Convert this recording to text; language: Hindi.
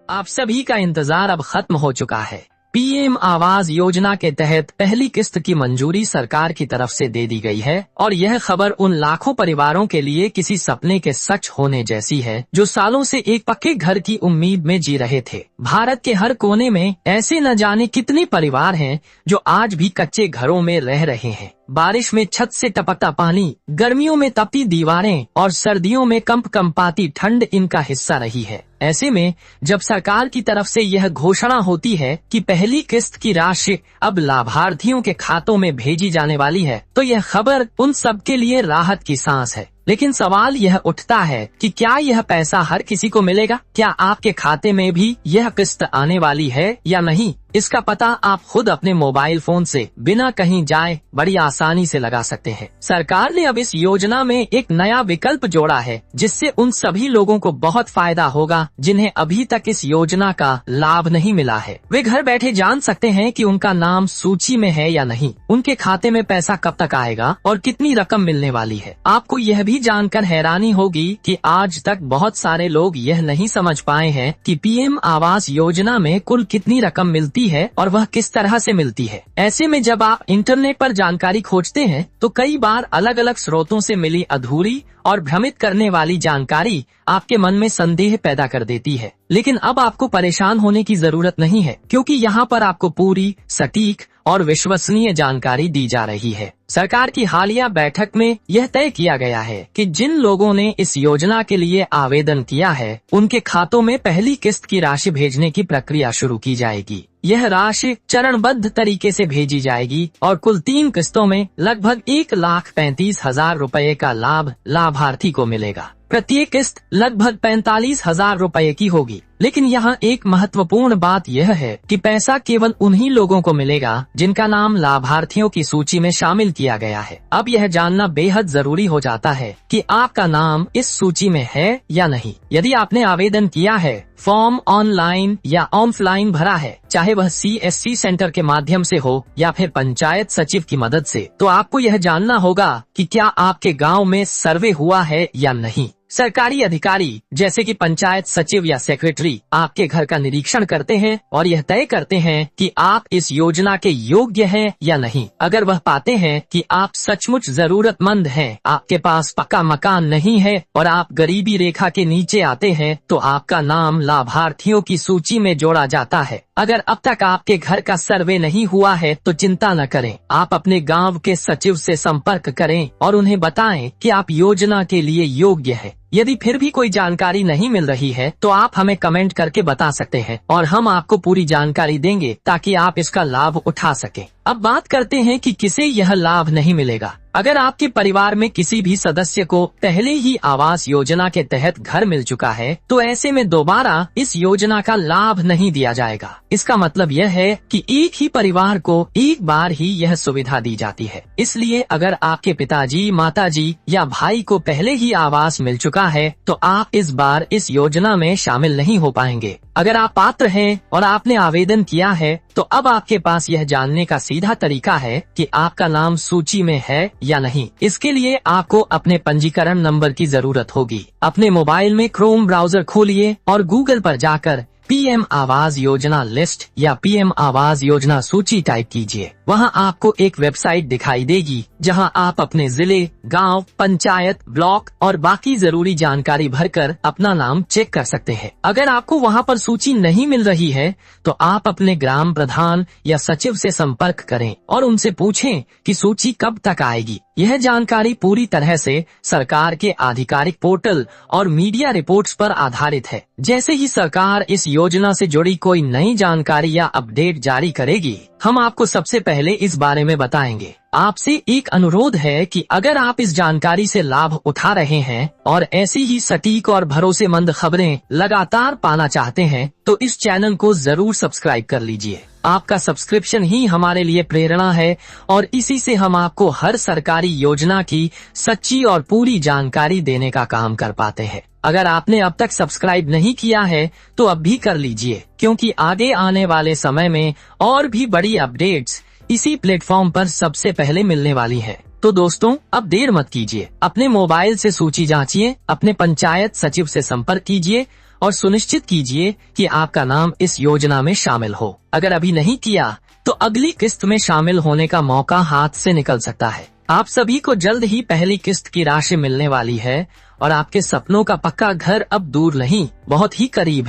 आप सभी का इंतजार अब खत्म हो चुका है। पीएम आवास योजना के तहत पहली किस्त की मंजूरी सरकार की तरफ से दे दी गई है और यह खबर उन लाखों परिवारों के लिए किसी सपने के सच होने जैसी है जो सालों से एक पक्के घर की उम्मीद में जी रहे थे। भारत के हर कोने में ऐसे न जाने कितने परिवार हैं जो आज भी कच्चे घरों में रह रहे हैं। बारिश में छत से टपकता पानी, गर्मियों में तपती दीवारें और सर्दियों में कंपकंपाती ठंड इनका हिस्सा रही है। ऐसे में जब सरकार की तरफ से यह घोषणा होती है कि पहली किस्त की राशि अब लाभार्थियों के खातों में भेजी जाने वाली है, तो यह खबर उन सब के लिए राहत की सांस है। लेकिन सवाल यह उठता है कि क्या यह पैसा हर किसी को मिलेगा? क्या आपके खाते में भी यह किस्त आने वाली है या नहीं? इसका पता आप खुद अपने मोबाइल फोन से बिना कहीं जाए बड़ी आसानी से लगा सकते हैं। सरकार ने अब इस योजना में एक नया विकल्प जोड़ा है जिससे उन सभी लोगों को बहुत फायदा होगा जिन्हें अभी तक इस योजना का लाभ नहीं मिला है। वे घर बैठे जान सकते हैं कि उनका नाम सूची में है या नहीं, उनके खाते में पैसा कब तक आएगा और कितनी रकम मिलने वाली है। आपको यह भी जानकर हैरानी होगी कि आज तक बहुत सारे लोग यह नहीं समझ पाए हैं कि पीएम आवास योजना में कुल कितनी रकम मिलती है और वह किस तरह से मिलती है। ऐसे में जब आप इंटरनेट पर जानकारी खोजते हैं तो कई बार अलग अलग स्रोतों से मिली अधूरी और भ्रमित करने वाली जानकारी आपके मन में संदेह पैदा कर देती है। लेकिन अब आपको परेशान होने की जरूरत नहीं है, क्योंकि यहाँ पर आपको पूरी, सटीक और विश्वसनीय जानकारी दी जा रही है। सरकार की हालिया बैठक में यह तय किया गया है कि जिन लोगों ने इस योजना के लिए आवेदन किया है उनके खातों में पहली किस्त की राशि भेजने की प्रक्रिया शुरू की जाएगी। यह राशि चरणबद्ध तरीके से भेजी जाएगी और कुल 3 किस्तों में लगभग 1,35,000 रुपए का लाभ लाभार्थी को मिलेगा। प्रत्येक किस्त लगभग 45,000 रुपए की होगी। लेकिन यहाँ एक महत्वपूर्ण बात यह है कि पैसा केवल उन्हीं लोगों को मिलेगा जिनका नाम लाभार्थियों की सूची में शामिल किया गया है। अब यह जानना बेहद जरूरी हो जाता है कि आपका नाम इस सूची में है या नहीं। यदि आपने आवेदन किया है, फॉर्म ऑनलाइन या ऑफलाइन भरा है, चाहे वह CSC सेंटर के माध्यम से हो या फिर पंचायत सचिव की मदद से, तो आपको यह जानना होगा कि क्या आपके गांव में सर्वे हुआ है या नहीं। सरकारी अधिकारी जैसे कि पंचायत सचिव या सेक्रेटरी आपके घर का निरीक्षण करते हैं और यह तय करते हैं कि आप इस योजना के योग्य हैं या नहीं। अगर वह पाते हैं कि आप सचमुच जरूरतमंद हैं, आपके पास पक्का मकान नहीं है और आप गरीबी रेखा के नीचे आते हैं, तो आपका नाम लाभार्थियों की सूची में जोड़ा जाता है। अगर अब तक आपके घर का सर्वे नहीं हुआ है तो चिंता न करें, आप अपने गांव के सचिव से संपर्क करें और उन्हें बताएं कि आप योजना के लिए योग्य हैं। यदि फिर भी कोई जानकारी नहीं मिल रही है तो आप हमें कमेंट करके बता सकते हैं और हम आपको पूरी जानकारी देंगे ताकि आप इसका लाभ उठा सकें। अब बात करते हैं कि किसे यह लाभ नहीं मिलेगा। अगर आपके परिवार में किसी भी सदस्य को पहले ही आवास योजना के तहत घर मिल चुका है तो ऐसे में दोबारा इस योजना का लाभ नहीं दिया जाएगा। इसका मतलब यह है कि एक ही परिवार को एक बार ही यह सुविधा दी जाती है। इसलिए अगर आपके पिताजी, माताजी या भाई को पहले ही आवास मिल चुका है तो आप इस बार इस योजना में शामिल नहीं हो पाएंगे। अगर आप पात्र हैं और आपने आवेदन किया है तो अब आपके पास यह जानने का सीधा तरीका है कि आपका नाम सूची में है या नहीं। इसके लिए आपको अपने पंजीकरण नंबर की जरूरत होगी। अपने मोबाइल में क्रोम ब्राउजर खोलिए और गूगल पर जाकर पीएम आवास योजना लिस्ट या पीएम आवास योजना सूची टाइप कीजिए। वहां आपको एक वेबसाइट दिखाई देगी जहां आप अपने जिले, गांव, पंचायत, ब्लॉक और बाकी जरूरी जानकारी भरकर अपना नाम चेक कर सकते हैं। अगर आपको वहां पर सूची नहीं मिल रही है तो आप अपने ग्राम प्रधान या सचिव से संपर्क करें और उनसे पूछें कि सूची कब तक आएगी। यह जानकारी पूरी तरह से सरकार के आधिकारिक पोर्टल और मीडिया रिपोर्ट्स पर आधारित है। जैसे ही सरकार इस योजना से जुड़ी कोई नई जानकारी या अपडेट जारी करेगी, हम आपको सबसे पहले इस बारे में बताएंगे। आपसे एक अनुरोध है कि अगर आप इस जानकारी से लाभ उठा रहे हैं और ऐसी ही सटीक और भरोसेमंद खबरें लगातार पाना चाहते हैं तो इस चैनल को जरूर सब्सक्राइब कर लीजिए। आपका सब्सक्रिप्शन ही हमारे लिए प्रेरणा है और इसी से हम आपको हर सरकारी योजना की सच्ची और पूरी जानकारी देने का काम कर पाते हैं। अगर आपने अब तक सब्सक्राइब नहीं किया है तो अब भी कर लीजिए, क्योंकि आगे आने वाले समय में और भी बड़ी अपडेट्स इसी प्लेटफॉर्म पर सबसे पहले मिलने वाली है। तो दोस्तों, अब देर मत कीजिए, अपने मोबाइल से सूची जांचिए, अपने पंचायत सचिव से संपर्क कीजिए और सुनिश्चित कीजिए कि आपका नाम इस योजना में शामिल हो। अगर अभी नहीं किया तो अगली किस्त में शामिल होने का मौका हाथ से निकल सकता है। आप सभी को जल्द ही पहली किस्त की राशि मिलने वाली है और आपके सपनों का पक्का घर अब दूर नहीं, बहुत ही करीब है।